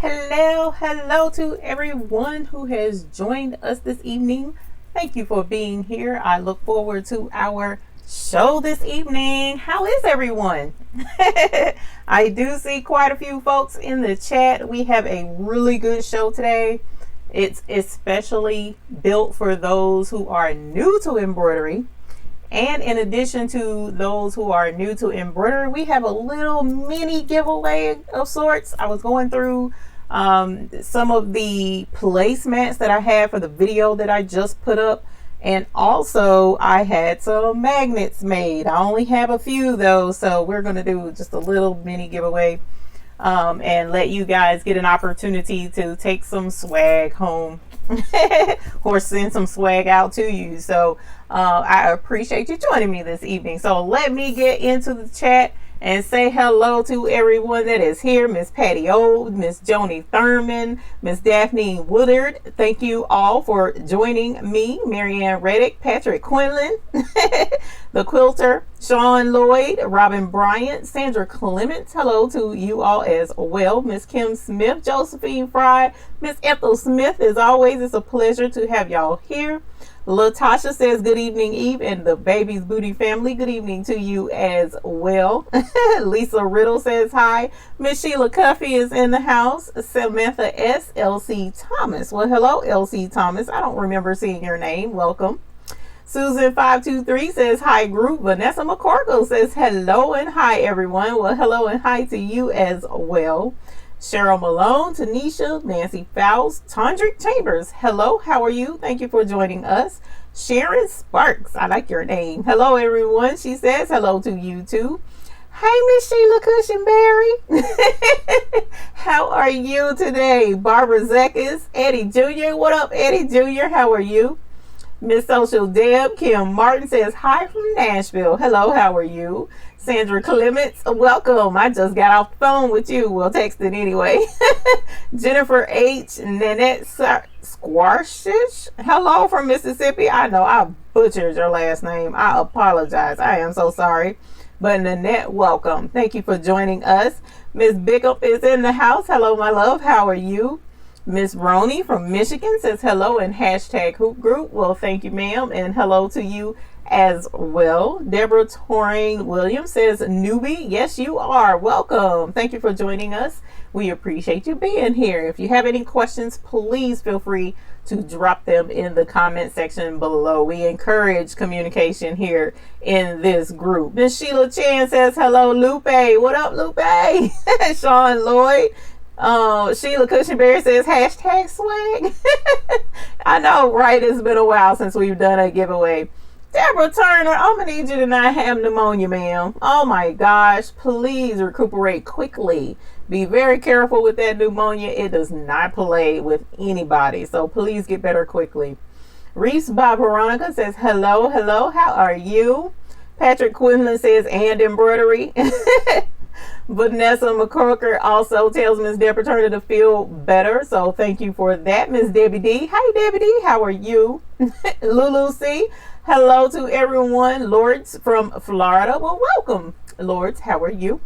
Hello to everyone who has joined us this evening. Thank you for being here. I look forward to our show this evening. How is everyone? I do see quite a few folks in the chat. We have a really good show today. It's especially built for those who are new to embroidery. And in addition to those who are new to embroidery, we have a little mini giveaway of sorts. I was going through some of the placemats that I had for the video that I just put up. And also I had some magnets made. I only have a few though, so we're going to do just a little mini giveaway and let you guys get an opportunity to take some swag home or send some swag out to you. So I appreciate you joining me this evening. So let me get into the chat and say hello to everyone that is here. Miss Patty Old, Miss Joni Thurman, Miss Daphne Woodard. Thank you all for joining me. Marianne Reddick, Patrick Quinlan, the Quilter, Sean Lloyd, Robin Bryant, Sandra Clements. Hello to you all as well. Miss Kim Smith, Josephine Fry, Miss Ethel Smith. As always, it's a pleasure to have y'all here. Latasha says good evening, Eve and the Baby's Booty family. Good evening to you as well. Lisa Riddle says hi. Miss Sheila Cuffey is in the house. Samantha S. L.C. Thomas. Well, hello, L.C. Thomas. I don't remember seeing your name. Welcome. Susan 523 says hi, group. Vanessa McCorkle says hello and hi, everyone. Well, hello and hi to you as well. Cheryl Malone, Tanisha, Nancy Fowles, Tondrick Chambers. Hello, how are you? Thank you for joining us. Sharon Sparks, I like your name. Hello, everyone. She says hello to you too. Hey, Miss Sheila Cushionberry. How are you today? Barbara Zekas, Eddie Jr. What up, Eddie Jr.? How are you? Miss Social Deb, Kim Martin says hi from Nashville. Hello, how are you? Sandra Clements, welcome. I just got off the phone with you. We'll text it anyway. Jennifer H. Nanette Squarshish. Hello from Mississippi. I know I butchered your last name. I apologize. I am so sorry. But Nanette, welcome. Thank you for joining us. Miss Bickup is in the house. Hello, my love. How are you? Miss Roney from Michigan says hello and hashtag hoop group. Well, thank you, ma'am. And hello to you as well. Deborah Torring Williams says newbie. Yes, you are. Welcome. Thank you for joining us. We appreciate you being here. If you have any questions, please feel free to drop them in the comment section below. We encourage communication here in this group. Miss Sheila Chan says hello, Lupe. What up, Lupe? Sean Lloyd. Sheila Cushionberry says hashtag swag. I know, right? It's been a while since we've done a giveaway. Deborah Turner, I'm gonna need you to not have pneumonia, ma'am. Oh my gosh, please recuperate quickly. Be very careful with that pneumonia. It does not play with anybody, so please get better quickly. Reese by Veronica says hello, how are you? Patrick Quinlan says and embroidery. Vanessa McCorker also tells Miss Deborah Turner to feel better, so thank you for that. Miss Debbie D. Hi, Debbie D. How are you? Lulu C. Hello to everyone. Lords from Florida. Well, welcome, Lords. How are you?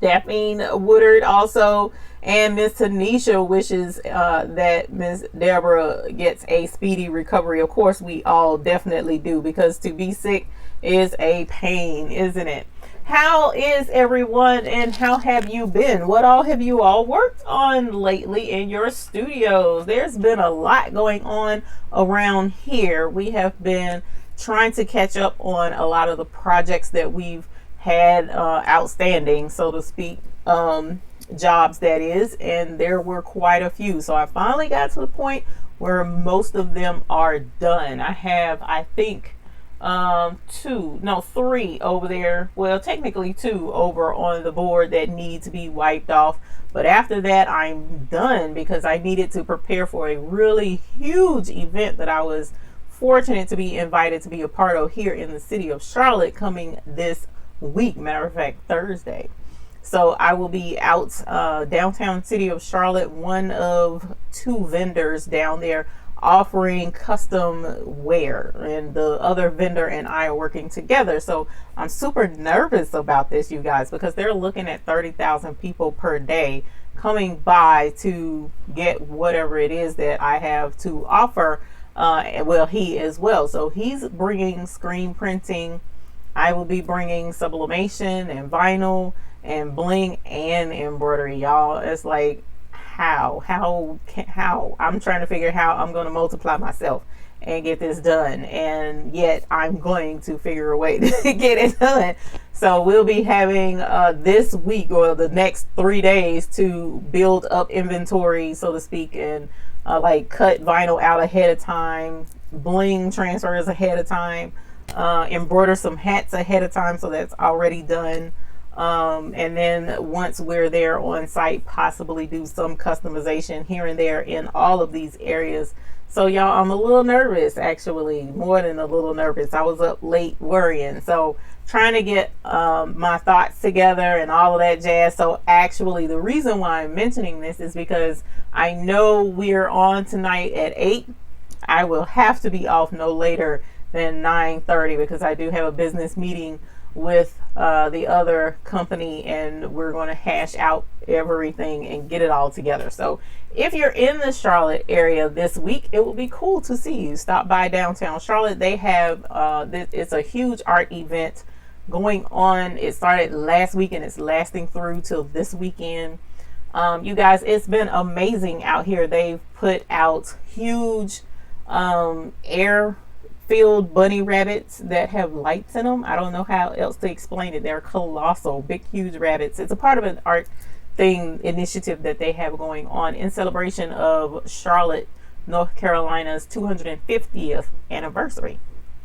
Daphne Woodard also, and Miss Tanisha wishes that Miss Deborah gets a speedy recovery. Of course, we all definitely do, because to be sick is a pain, isn't it? How is everyone and how have you been? What all have you all worked on lately in your studios? There's been a lot going on around here. We have been trying to catch up on a lot of the projects that we've had outstanding, so to speak, jobs that is, and there were quite a few. So I finally got to the point where most of them are done. I have, I think, three over there. Well, technically two over on the board that need to be wiped off. But after that, I'm done, because I needed to prepare for a really huge event that I was fortunate to be invited to be a part of here in the city of Charlotte coming this week. Matter of fact, Thursday. So I will be out downtown city of Charlotte, one of two vendors down there offering custom wear, and the other vendor and I are working together. So I'm super nervous about this, you guys, because they're looking at 30,000 people per day coming by to get whatever it is that I have to offer. Well, he as well. So he's bringing screen printing. I will be bringing sublimation and vinyl and bling and embroidery, y'all. It's like, how I'm trying to figure how I'm going to multiply myself and get this done, and yet I'm going to figure a way to get it done. So we'll be having this week or the next 3 days to build up inventory, so to speak, and like cut vinyl out ahead of time, bling transfers ahead of time, embroider some hats ahead of time, so that's already done. And then once we're there on site, possibly do some customization here and there in all of these areas. So y'all, I'm a little nervous, actually, more than a little nervous. I was up late worrying, so trying to get my thoughts together and all of that jazz. So actually, the reason why I'm mentioning this is because I know we're on tonight at 8. I will have to be off no later than 9:30 because I do have a business meeting with the other company, and we're going to hash out everything and get it all together. So if you're in the Charlotte area this week, it will be cool to see you. Stop by downtown Charlotte. They have it's a huge art event going on. It started last week and it's lasting through till this weekend. You guys, it's been amazing out here. They've put out huge air filled bunny rabbits that have lights in them. I don't know how else to explain it. They're colossal, big, huge rabbits. It's a part of an art thing initiative that they have going on in celebration of Charlotte, North Carolina's 250th anniversary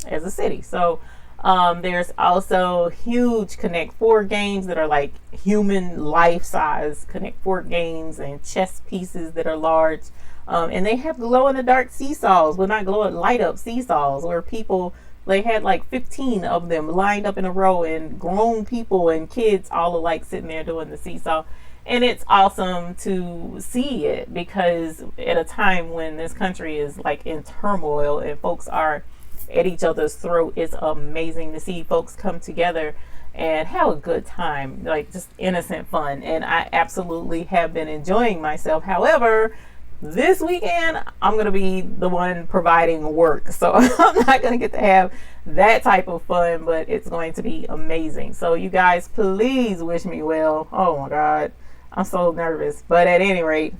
as a city. So there's also huge Connect 4 games that are like human life size Connect 4 games, and chess pieces that are large. And they have glow in the dark seesaws. Well, not glow, light up seesaws where people, they had like 15 of them lined up in a row, and grown people and kids all alike sitting there doing the seesaw. And it's awesome to see it, because at a time when this country is like in turmoil and folks are at each other's throat, it's amazing to see folks come together and have a good time, like just innocent fun. And I absolutely have been enjoying myself. However, this weekend I'm going to be the one providing work, so I'm not going to get to have that type of fun, but it's going to be amazing. So you guys, please wish me well. Oh my God, I'm so nervous, but at any rate,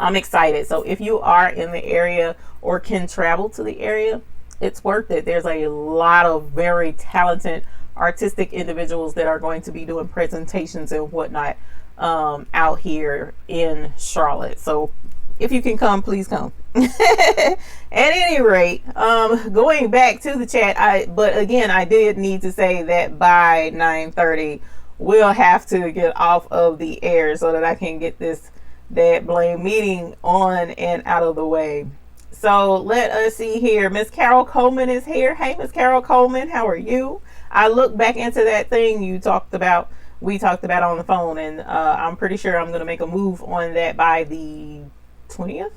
I'm excited. So if you are in the area or can travel to the area, it's worth it. There's a lot of very talented artistic individuals that are going to be doing presentations and whatnot out here in Charlotte. So if you can come, please come. At any rate, going back to the chat, but again, I did need to say that by 9:30 we'll have to get off of the air so that I can get this Dad Blame meeting on and out of the way. So let us see here. Miss Carol Coleman is here. Hey, Miss Carol Coleman, how are you? I looked back into that thing we talked about on the phone, and I'm pretty sure I'm going to make a move on that by the 20th,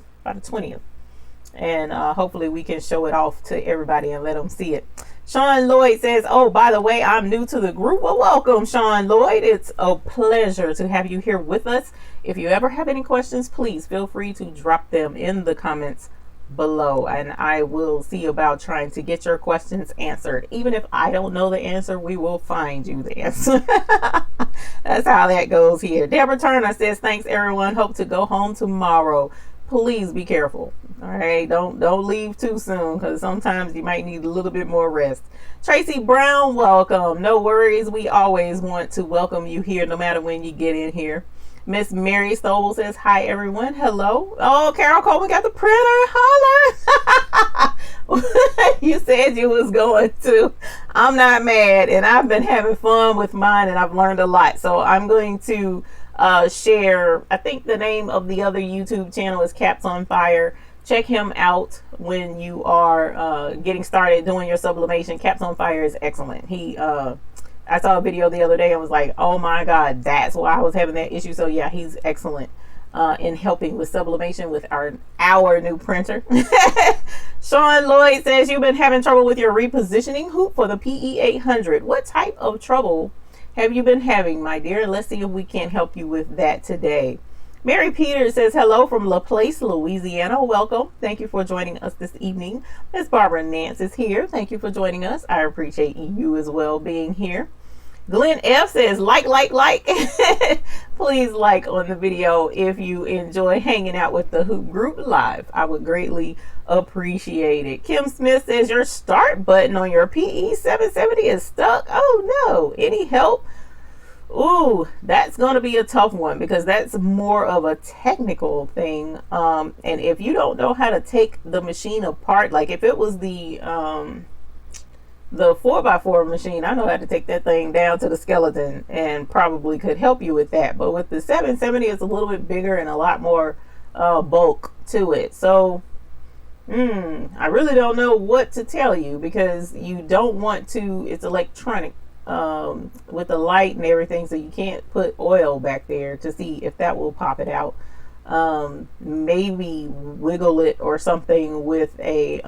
and hopefully we can show it off to everybody and let them see it. Sean Lloyd says, oh, by the way, I'm new to the group. Well, welcome, Sean Lloyd. It's a pleasure to have you here with us. If you ever have any questions, please feel free to drop them in the comments below, and I will see about trying to get your questions answered. Even if I don't know the answer, we will find you the answer. That's how that goes here. Deborah Turner says, thanks everyone, hope to go home tomorrow. Please be careful. All right, don't leave too soon, because sometimes you might need a little bit more rest. Tracy Brown, welcome. No worries, we always want to welcome you here no matter when you get in here. Miss Mary Stoll says, hi everyone. Hello. Oh, Carol Coleman got the printer. Holler. You said you was going to. I'm not mad, and I've been having fun with mine, and I've learned a lot. So I'm going to share, I think the name of the other YouTube channel is Caps on Fire. Check him out when you are getting started doing your sublimation. Caps on Fire is excellent. I saw a video the other day and was like, oh my God, that's why I was having that issue. So yeah, he's excellent in helping with sublimation with our new printer. Sean Lloyd says, you've been having trouble with your repositioning hoop for the PE800. What type of trouble have you been having, my dear? Let's see if we can help you with that today. Mary Peters says hello from LaPlace, Louisiana. Welcome. Thank you for joining us this evening. Miss Barbara Nance is here. Thank you for joining us. I appreciate you as well being here. Glenn F says like. Please like on the video if you enjoy hanging out with the Hoop Group live. I would greatly appreciate it. Kim Smith says your start button on your PE 770 is stuck. Oh no. Any help? Ooh, that's going to be a tough one because that's more of a technical thing. And if you don't know how to take the machine apart, like if it was the 4x4 machine, I know how to take that thing down to the skeleton and probably could help you with that. But with the 770, it's a little bit bigger and a lot more bulk to it. So I really don't know what to tell you because you don't want to, it's electronic with the light and everything, so you can't put oil back there to see if that will pop it out. Maybe wiggle it or something with a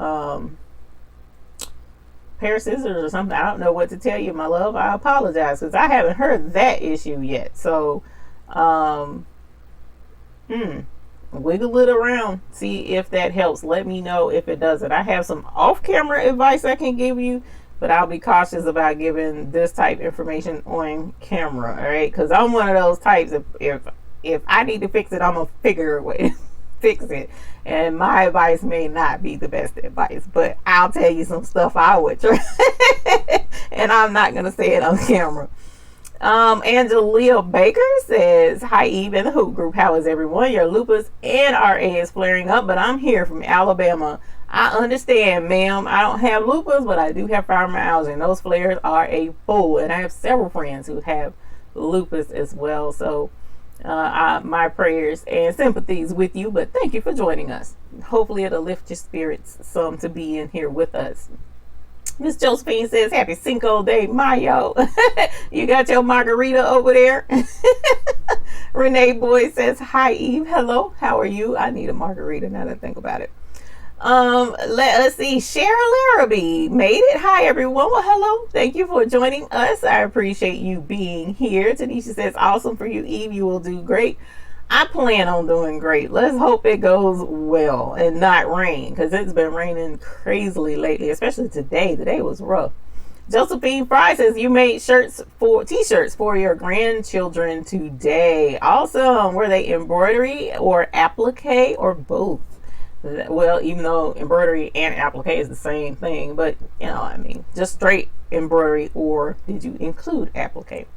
pair of scissors or something. I don't know what to tell you, my love. I apologize because I haven't heard that issue yet. So wiggle it around, see if that helps. Let me know if it doesn't. I have some off-camera advice I can give you, but I'll be cautious about giving this type information on camera, all right? Because I'm one of those types, if I need to fix it, I'm gonna figure a way to fix it. And my advice may not be the best advice, but I'll tell you some stuff I would try. And I'm not gonna say it on camera. Angelia Baker says, hi Eve and the Hoop Group, how is everyone? Your lupus and RA is flaring up, but I'm here from Alabama. I understand, ma'am. I don't have lupus, but I do have fibromyalgia, and those flares are a fool. And I have several friends who have lupus as well. So my prayers and sympathies with you, but thank you for joining us. Hopefully it'll lift your spirits some to be in here with us. Miss Josephine says, happy Cinco de Mayo. You got your margarita over there? Renee Boyd says, hi Eve. Hello, how are you? I need a margarita now that I think about it. Let us see. Cheryl Larrabee made it. Hi everyone. Well, hello. Thank you for joining us. I appreciate you being here. Tanisha says, awesome for you, Eve. You will do great. I plan on doing great. Let's hope it goes well and not rain, because it's been raining crazily lately, especially today. Today was rough. Josephine Fry says, you made t-shirts for your grandchildren today. Awesome. Were they embroidery or applique or both? Well, even though embroidery and applique is the same thing, but you know, I mean, just straight embroidery, or did you include applique?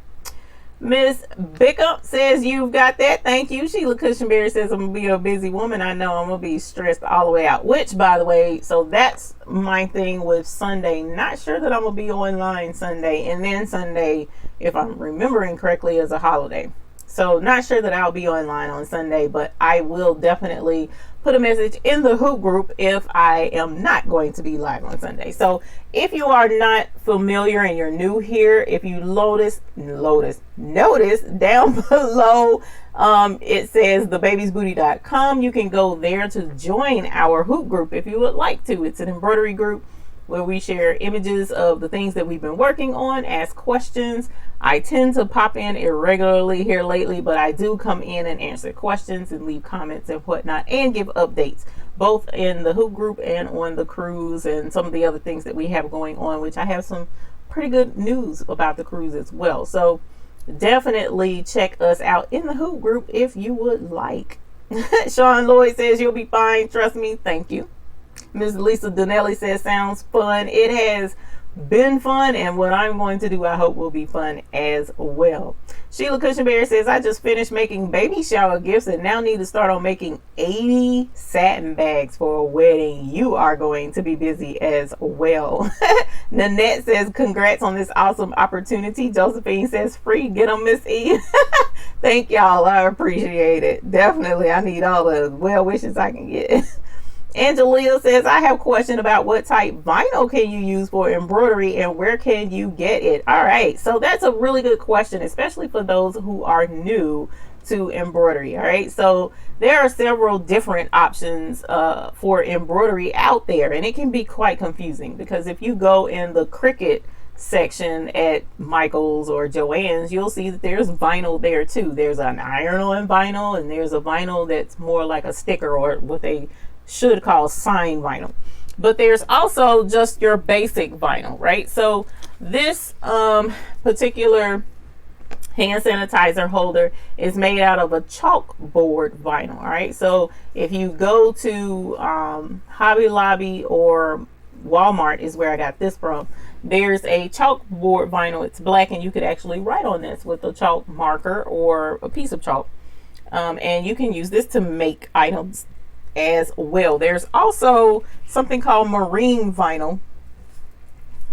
Miss Bickup says, you've got that. Thank you. Sheila Cushionberry says, I'm gonna be a busy woman. I know I'm gonna be stressed all the way out, which, by the way, so that's my thing with Sunday. Not sure that I'm gonna be online Sunday, and then Sunday, if I'm remembering correctly, is a holiday. So not sure that I'll be online on Sunday, but I will definitely put a message in the Hoop Group if I am not going to be live on Sunday. So if you are not familiar and you're new here, if you notice down below, it says thebabiesbooty.com. You can go there to join our Hoop Group if you would like to. It's an embroidery group where we share images of the things that we've been working on, ask questions. I tend to pop in irregularly here lately, but I do come in and answer questions and leave comments and whatnot and give updates, both in the Hoop Group and on the cruise and some of the other things that we have going on, which I have some pretty good news about the cruise as well. So definitely check us out in the Hoop Group if you would like. Sean Lloyd says, you'll be fine. Trust me. Thank you. Ms. Lisa Donnelly says, sounds fun. It has been fun, and what I'm going to do, I hope, will be fun as well. Sheila Cushionberry says, I just finished making baby shower gifts and now need to start on making 80 satin bags for a wedding. You are going to be busy as well. Nanette says, congrats on this awesome opportunity. Josephine says, free. Get them, Miss E. Thank y'all. I appreciate it. Definitely. I need all the well wishes I can get. Angelia says, I have a question about what type vinyl can you use for embroidery and where can you get it? All right, so that's a really good question, especially for those who are new to embroidery. All right, so there are several different options for embroidery out there, and it can be quite confusing because if you go in the Cricut section at Michael's or Joann's, you'll see that there's vinyl there too. There's an iron-on vinyl, and there's a vinyl that's more like a sticker, or what they should call sign vinyl. But there's also just your basic vinyl, right? So this particular hand sanitizer holder is made out of a chalkboard vinyl. All right, so if you go to Hobby Lobby or Walmart, is where I got this from, there's a chalkboard vinyl. It's black, and you could actually write on this with a chalk marker or a piece of chalk, and you can use this to make items as well. There's also something called marine vinyl,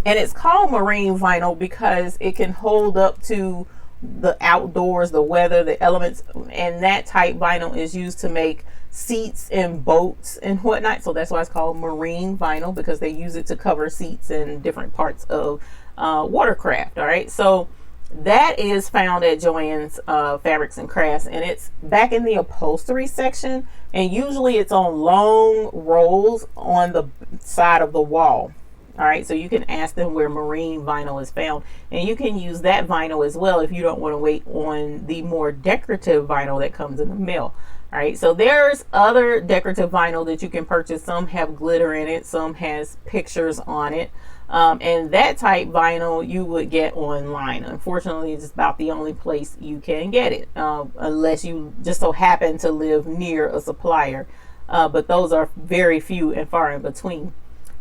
and it's called marine vinyl because it can hold up to the outdoors, the weather, the elements, and that type vinyl is used to make seats in boats and whatnot. So that's why it's called marine vinyl, because they use it to cover seats in different parts of watercraft. All right, so that is found at Joann's Fabrics and Crafts, and it's back in the upholstery section, and usually it's on long rolls on the side of the wall. All right, so you can ask them where marine vinyl is found, and you can use that vinyl as well if you don't want to wait on the more decorative vinyl that comes in the mail. All right, so there's other decorative vinyl that you can purchase. Some have glitter in it, some has pictures on it, and that type vinyl you would get online. Unfortunately, it's about the only place you can get it, unless you just so happen to live near a supplier, but those are very few and far in between.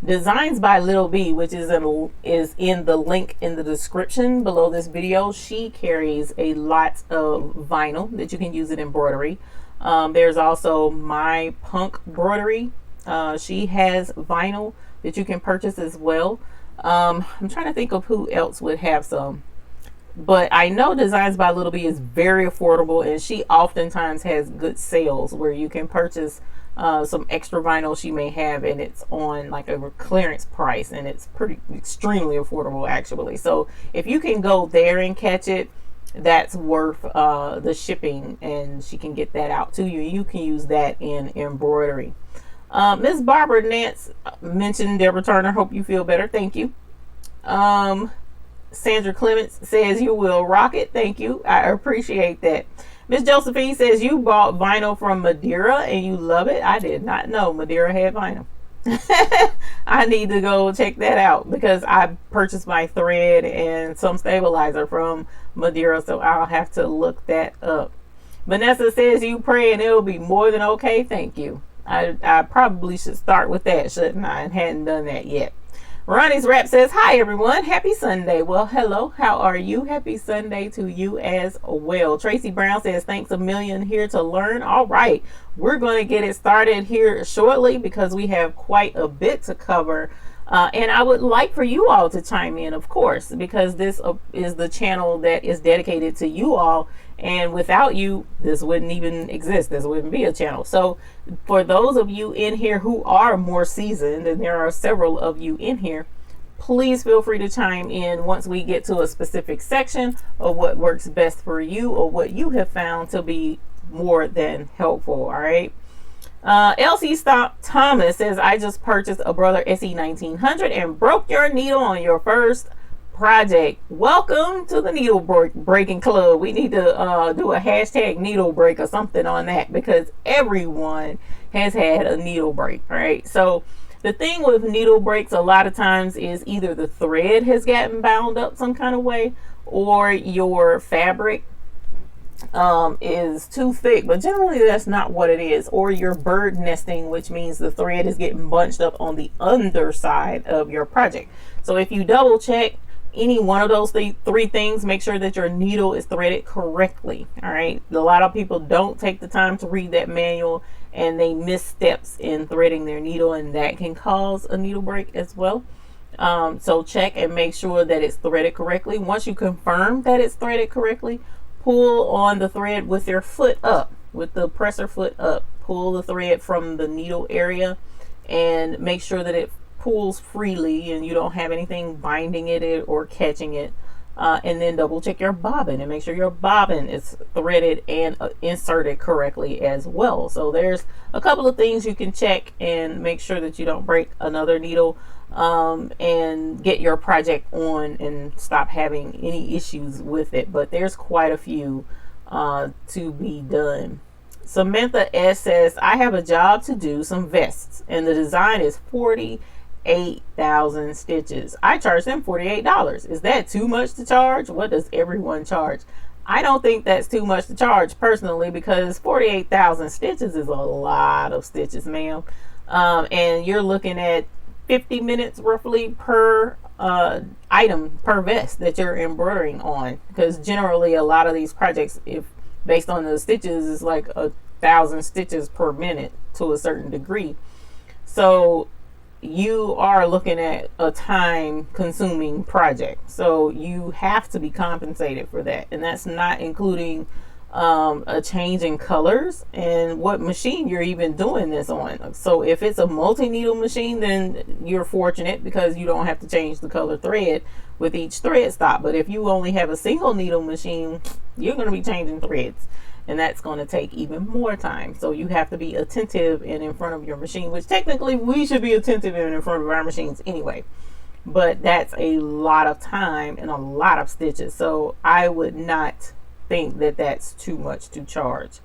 Designs by Little B, which is in the link in the description below this video. She carries a lot of vinyl that you can use in embroidery. There's also My Punk Embroidery. She has vinyl that you can purchase as well. I'm trying to think of who else would have some, but I know Designs by Little B is very affordable, and she oftentimes has good sales where you can purchase some extra vinyl she may have, and it's on like a clearance price, and it's extremely affordable actually. So if you can go there and catch it, that's worth the shipping, and she can get that out to you. You can use that in embroidery. Miss Barbara Nance mentioned Deborah Turner. Hope you feel better. Thank you. Sandra Clements says you will rock it. Thank you. I appreciate that. Miss Josephine says you bought vinyl from Madeira and you love it. I did not know Madeira had vinyl. I need to go check that out, because I purchased my thread and some stabilizer from Madeira, so I'll have to look that up. Vanessa says you pray and it'll be more than okay. Thank you. I probably should start with that, shouldn't I? And hadn't done that yet. Ronnie's Rap says, hi everyone, happy Sunday. Well, hello, how are you? Happy Sunday to you as well. Tracy Brown says, thanks a million, here to learn. All right, we're going to get it started here shortly, because we have quite a bit to cover. And I would like for you all to chime in, of course, because this is the channel that is dedicated to you all. And without you, this wouldn't even exist. This wouldn't be a channel. So for those of you in here who are more seasoned, and there are several of you in here, please feel free to chime in once we get to a specific section of what works best for you, or what you have found to be more than helpful. All right. Elsie Thomas says, I just purchased a Brother SE 1900 and broke your needle on your first project. Welcome to the needle breaking club. We need to do a hashtag needle break or something on that, because everyone has had a needle break, right? So the thing with needle breaks a lot of times is either the thread has gotten bound up some kind of way, or your fabric is too thick, but generally that's not what it is, or you're bird nesting, which means the thread is getting bunched up on the underside of your project. So if you double check any one of those three things, make sure that your needle is threaded correctly. All right, a lot of people don't take the time to read that manual, and they miss steps in threading their needle, and that can cause a needle break as well. So check and make sure that it's threaded correctly. Once you confirm that it's threaded correctly, pull on the thread with your foot up, with the presser foot up. Pull the thread from the needle area and make sure that it pulls freely and you don't have anything binding it or catching it. And then double check your bobbin and make sure your bobbin is threaded and inserted correctly as well. So there's a couple of things you can check and make sure that you don't break another needle. and get your project on and stop having any issues with it. But there's quite a few to be done. Samantha S says, I have a job to do some vests and the design is 48,000 stitches. I charge them $48. Is that too much to charge? What does everyone charge? I don't think that's too much to charge personally, because 48,000 stitches is a lot of stitches, ma'am. And you're looking at 50 minutes roughly per item, per vest that you're embroidering on, because generally a lot of these projects, if based on the stitches, is like 1,000 stitches per minute to a certain degree. So you are looking at a time consuming project, so you have to be compensated for that, and that's not including a change in colors and what machine you're even doing this on. So if it's a multi-needle machine, then you're fortunate because you don't have to change the color thread with each thread stop. But if you only have a single needle machine, you're going to be changing threads, and that's going to take even more time. So you have to be attentive and in front of your machine, which technically we should be attentive and in front of our machines anyway, but that's a lot of time and a lot of stitches. So I would not think that that's too much to charge.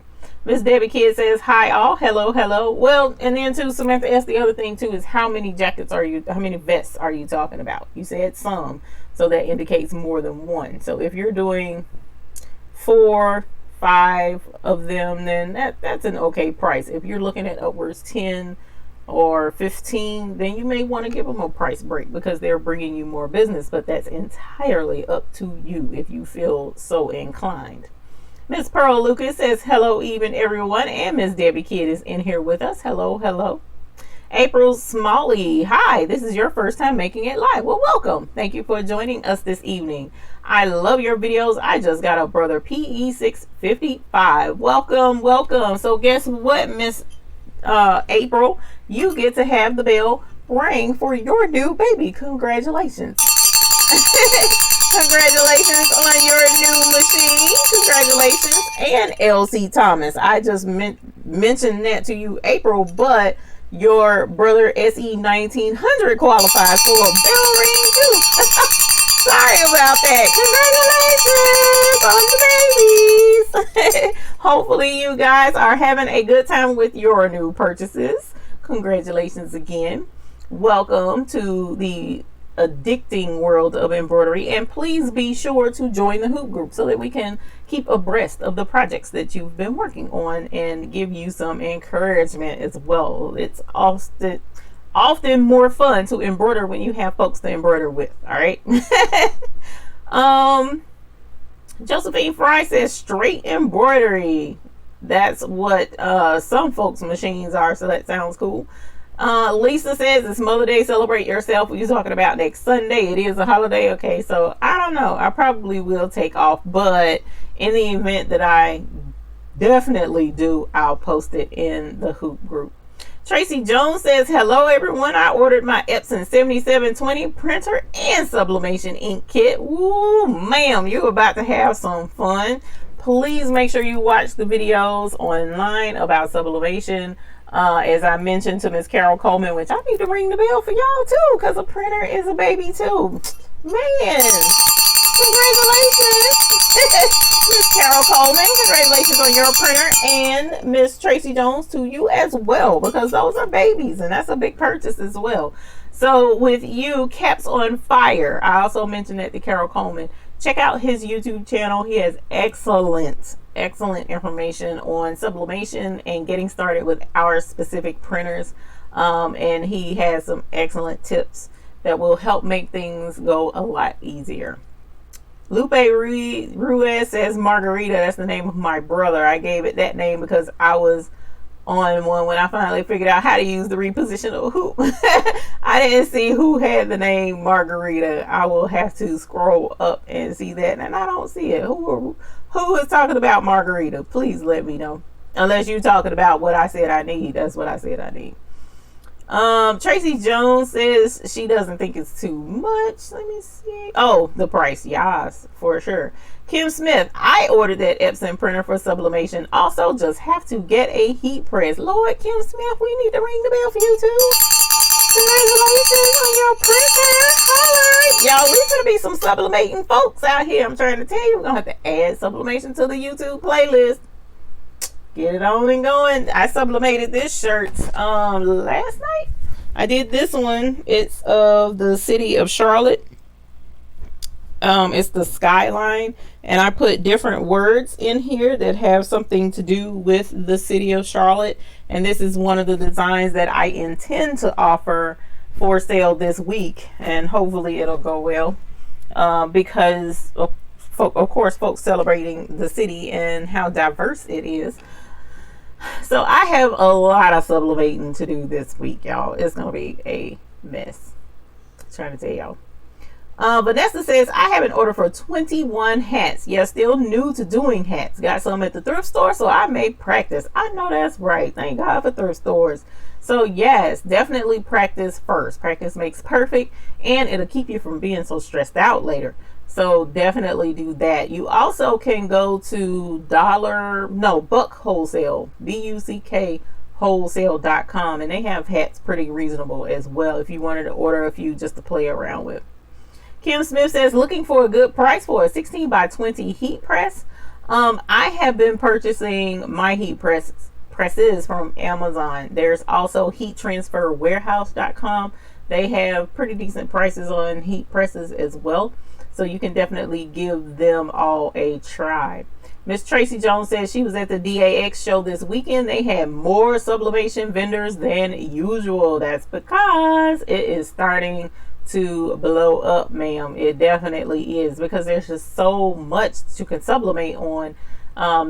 Miss Debbie Kidd says, hi all, hello. Well, and then too, Samantha asked, the other thing too is how many vests are you talking about? You said some, so that indicates more than one. So if you're doing 4, 5 of them, then that's an okay price. If you're looking at upwards 10 or 15, then you may want to give them a price break because they're bringing you more business, but that's entirely up to you if you feel so inclined. Miss Pearl Lucas says, hello even everyone, and Miss Debbie Kidd is in here with us. Hello. April Smalley, hi, this is your first time making it live. Well, welcome. Thank you for joining us this evening. I love your videos. I just got a brother PE655. Welcome. So guess what, Miss April? You get to have the bell ring for your new baby. Congratulations. Congratulations on your new machine. Congratulations. And LC Thomas. I just mentioned that to you, April, but your brother SE1900 qualifies for a bell ring too. Sorry about that. Congratulations on the babies. Hopefully you guys are having a good time with your new purchases. Congratulations again. Welcome to the addicting world of embroidery, and please be sure to join the hoop group so that we can keep abreast of the projects that you've been working on and give you some encouragement as well. It's often more fun to embroider when you have folks to embroider with. All right. Josephine Fry says straight embroidery. That's what some folks' machines are, so that sounds cool. Lisa says it's Mother Day. Celebrate yourself. What are you talking about next Sunday? It is a holiday. Okay, so I don't know. I probably will take off, but in the event that I definitely do, I'll post it in the hoop group. Tracy Jones says, hello everyone. I ordered my Epson 7720 printer and sublimation ink kit. Woo, ma'am, you're about to have some fun. Please make sure you watch the videos online about sublimation. As I mentioned to Miss Carol Coleman, which I need to ring the bell for y'all too, because a printer is a baby too. Man, congratulations. Miss Carol Coleman, congratulations on your printer, and Miss Tracy Jones to you as well, because those are babies and that's a big purchase as well. So with you, Caps on Fire, I also mentioned that to Carol Coleman. Check out his YouTube channel. He has excellent information on sublimation and getting started with our specific printers, and he has some excellent tips that will help make things go a lot easier. Lupe Ruiz says Margarita. That's the name of my brother. I gave it that name because I was on one when I finally figured out how to use the repositional hoop. I didn't see who had the name Margarita. I will have to scroll up and see that, and I don't see it. Who is talking about Margarita? Please let me know. Unless you're talking about what I said I need. That's what I said I need. Tracy Jones says she doesn't think it's too much. Let me see. Oh, the price. Yes, for sure. Kim Smith, I ordered that Epson printer for sublimation. Also, just have to get a heat press. Lord, Kim Smith, we need to ring the bell for you too. Congratulations on your printer. Alright, y'all, we gonna be some sublimating folks out here. I'm trying to tell you, we're gonna have to add sublimation to the YouTube playlist. Get it on and going. I sublimated this shirt last night. I did this one. It's of the city of Charlotte. It's the skyline, and I put different words in here that have something to do with the city of Charlotte, and this is one of the designs that I intend to offer for sale this week, and hopefully it'll go well, because of course folks celebrating the city and how diverse it is. So I have a lot of sublimating to do this week, y'all. It's gonna be a mess. I'm trying to tell y'all. Vanessa says, I have an order for 21 hats. Yeah, still new to doing hats. Got some at the thrift store, so I may practice. I know that's right. Thank God for thrift stores. So yes, definitely practice first. Practice makes perfect, and it'll keep you from being so stressed out later. So definitely do that. You also can go to Buck Wholesale, BUCK wholesale.com, and they have hats pretty reasonable as well if you wanted to order a few just to play around with. Kim Smith says, looking for a good price for a 16 by 20 heat press. I have been purchasing my heat presses from Amazon. There's also heattransferwarehouse.com. They have pretty decent prices on heat presses as well, so you can definitely give them all a try. Miss Tracy Jones says she was at the DAX show this weekend. They had more sublimation vendors than usual. That's because it is starting to blow up, ma'am. It definitely is, because there's just so much you can sublimate on.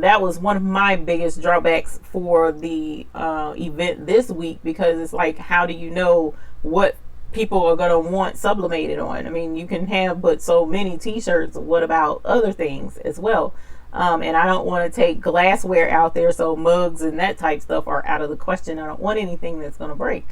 That was one of my biggest drawbacks for the event this week, because it's like, how do you know what people are going to want sublimated on? I mean, you can have but so many t-shirts. What about other things as well? And I don't want to take glassware out there, so mugs and that type stuff are out of the question. I don't want anything that's going to break.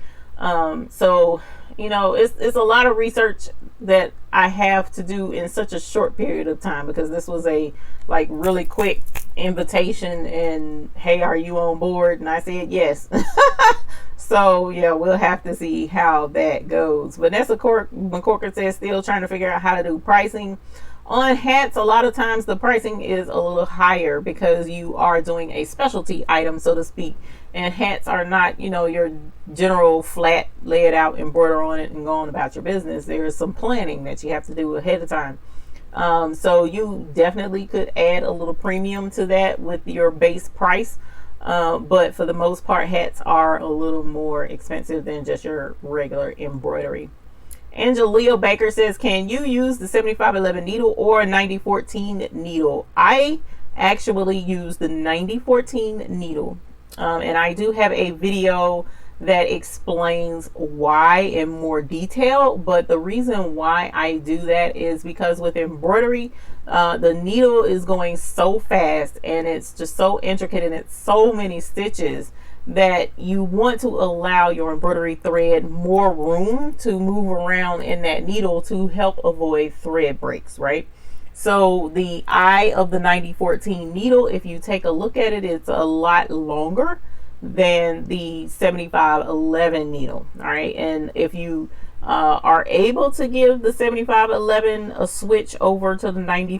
So you know, it's a lot of research that I have to do in such a short period of time, because this was a like really quick invitation and, hey, are you on board? And I said yes. So yeah, we'll have to see how that goes. Vanessa McCorker says, still trying to figure out how to do pricing on hats. A lot of times the pricing is a little higher because you are doing a specialty item, so to speak, and hats are not, you know, your general flat, lay it out, embroider on it and go on about your business. There is some planning that you have to do ahead of time. So you definitely could add a little premium to that with your base price, but for the most part, hats are a little more expensive than just your regular embroidery. Angelia Baker says, can you use the 7511 needle or 9014 needle? I actually use the 9014 needle, and I do have a video that explains why in more detail. But the reason why I do that is because with embroidery, the needle is going so fast and it's just so intricate and it's so many stitches that you want to allow your embroidery thread more room to move around in that needle to help avoid thread breaks, right? So the eye of the 9014 needle, if you take a look at it, it's a lot longer than the 7511 needle. All right, and if you are able to give the 7511 a switch over to the 9014